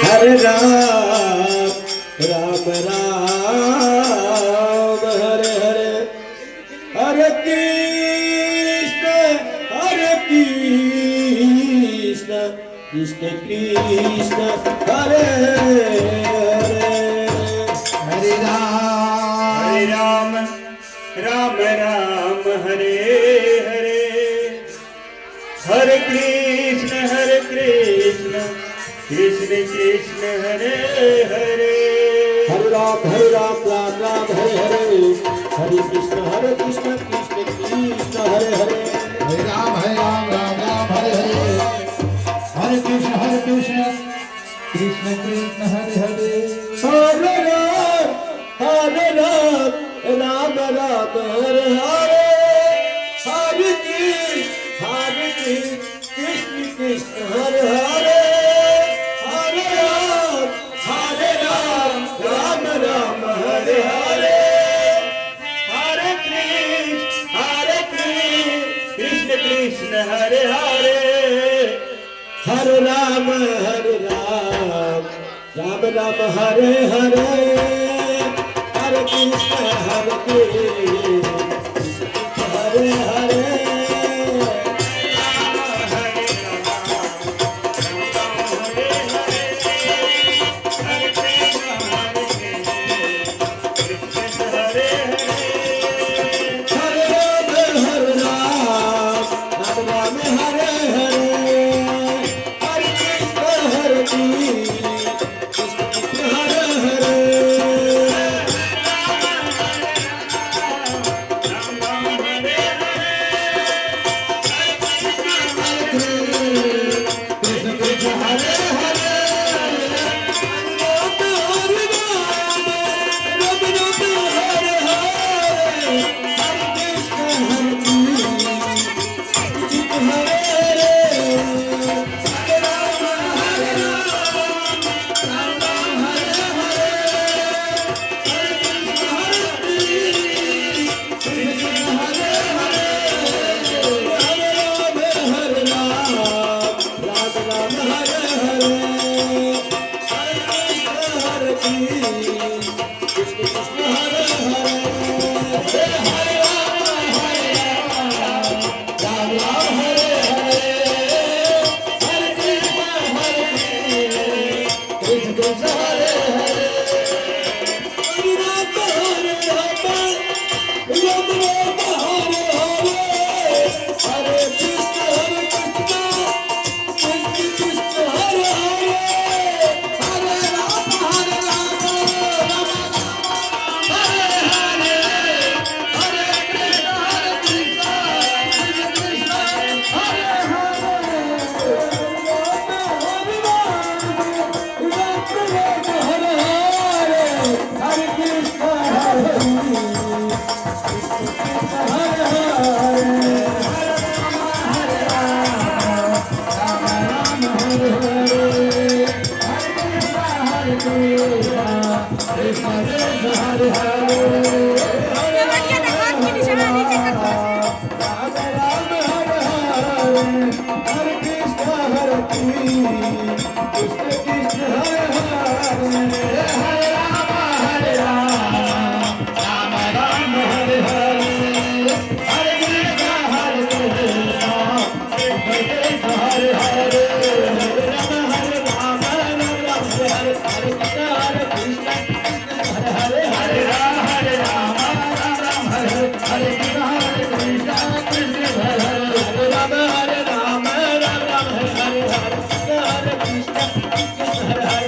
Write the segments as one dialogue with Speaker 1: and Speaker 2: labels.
Speaker 1: Hare Ram Ram Ram Hare Hare Hare Krishna Krishna Krishna Hare Hare
Speaker 2: Hare Ram Ram Ram Hare Hare Hare Krishna Krishna Krishna Hare Hare
Speaker 1: Hare Ram Ram Ram Hare Hare Hare Krishna Krishna Krishna Hare Hare
Speaker 2: Hare Ram Ram Ram Hare Hare Hare Krishna Krishna Krishna Hare Hare
Speaker 1: Hare Ram Ram Ram Hare Hare Hare Krishna Krishna Hare Hare Hare Ram Ram Ram Hare Hare
Speaker 2: Hare Krishna Krishna Hare Hare
Speaker 1: Hare Ram Ram Ram Hare Hare Hare Krishna Hare Hare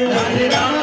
Speaker 2: Hare Ram